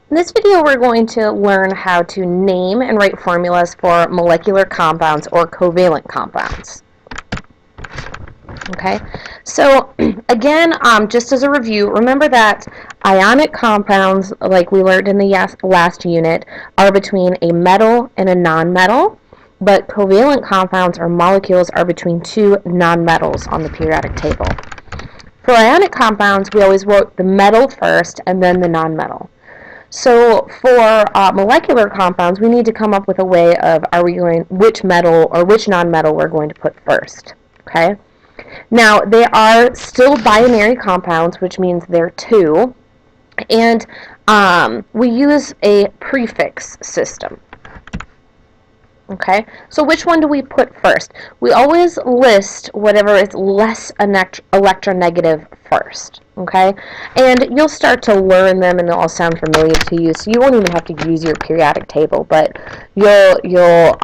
In this video, we're going to learn how to name and write formulas for molecular compounds or covalent compounds. Okay, so again, just as a review, remember that ionic compounds, like we learned in the last unit, are between a metal and a nonmetal, but covalent compounds or molecules are between two nonmetals on the periodic table. For ionic compounds, we always wrote the metal first and then the nonmetal. So for molecular compounds, we need to come up with a way of which metal or which nonmetal we're going to put first. Okay. Now they are still binary compounds, which means they're two, and we use a prefix system. Okay, so which one do we put first? We always list whatever is less electronegative first. Okay, and you'll start to learn them, and they'll all sound familiar to you. So you won't even have to use your periodic table, but you'll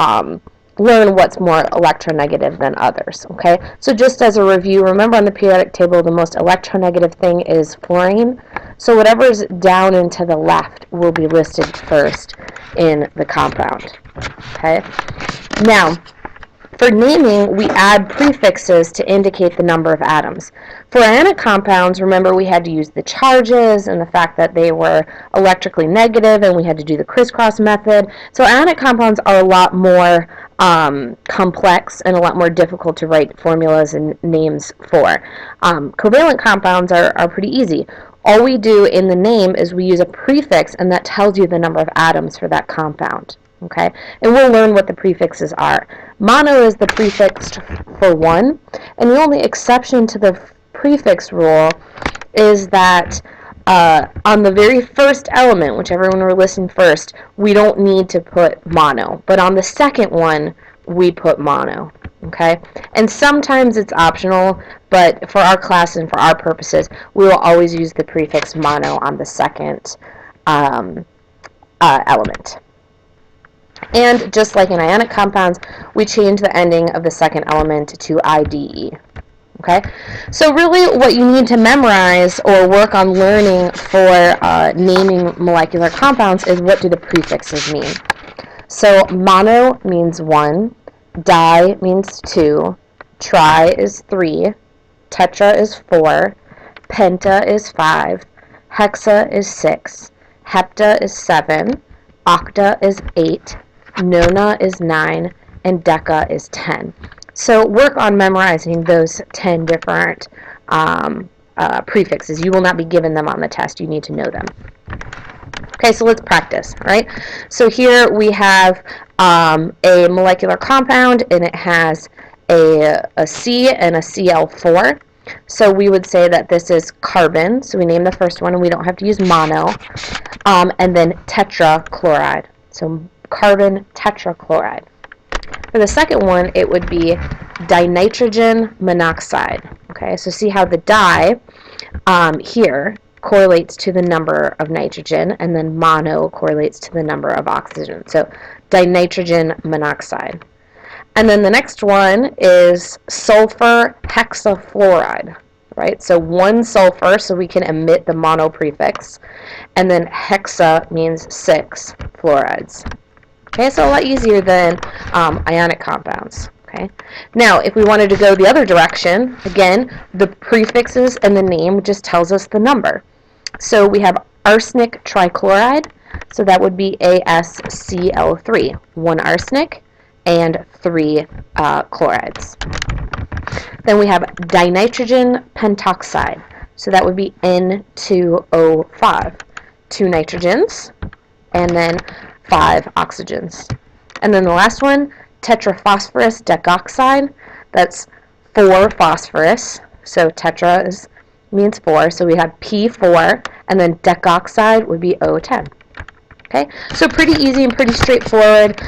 learn what's more electronegative than others. Okay, so just as a review, remember on the periodic table, the most electronegative thing is fluorine. So whatever is down and to the left will be listed first in the compound. Okay. Now, for naming, we add prefixes to indicate the number of atoms. For ionic compounds, remember we had to use the charges and the fact that they were electrically negative, and we had to do the crisscross method. So ionic compounds are a lot more complex and a lot more difficult to write formulas and names for. Covalent compounds are pretty easy. All we do in the name is we use a prefix, and that tells you the number of atoms for that compound. Okay, and we'll learn what the prefixes are. Mono is the prefix for one, and the only exception to the prefix rule is that on the very first element, whichever one we're listing first, we don't need to put mono, but on the second one, we put mono. Okay, and sometimes it's optional, but for our class and for our purposes, we will always use the prefix mono on the second element. And just like in ionic compounds, we change the ending of the second element to IDE. Okay, so really what you need to memorize or work on learning for naming molecular compounds is what do the prefixes mean. So mono means one, di means two, tri is three, tetra is four, penta is five, hexa is six, hepta is seven, octa is eight, nona is 9, and deca is 10. So work on memorizing those 10 different prefixes. You will not be given them on the test. You need to know them. Okay, so let's practice, right? So here we have a molecular compound, and it has a C and a Cl4. So we would say that this is carbon. So we name the first one, and we don't have to use mono. And then tetrachloride. So carbon tetrachloride. For the second one, it would be dinitrogen monoxide. Okay, so see how the di here correlates to the number of nitrogen, and then mono correlates to the number of oxygen. So dinitrogen monoxide. And then the next one is sulfur hexafluoride. Right, so one sulfur, so we can omit the mono prefix, and then hexa means 6 fluorides. Okay, so a lot easier than ionic compounds. Okay, now if we wanted to go the other direction, again, the prefixes and the name just tells us the number. So we have arsenic trichloride, so that would be AsCl3, 1 arsenic and 3 chlorides. Then we have dinitrogen pentoxide, so that would be N2O5, 2 nitrogens, and then 5 oxygens. And then the last one, tetraphosphorus decoxide, that's 4 phosphorus, so tetra means 4, so we have P4, and then decoxide would be O10. Okay, so pretty easy and pretty straightforward.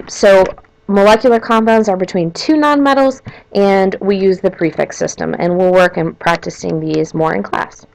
So molecular compounds are between two nonmetals, and we use the prefix system, and we'll work in practicing these more in class.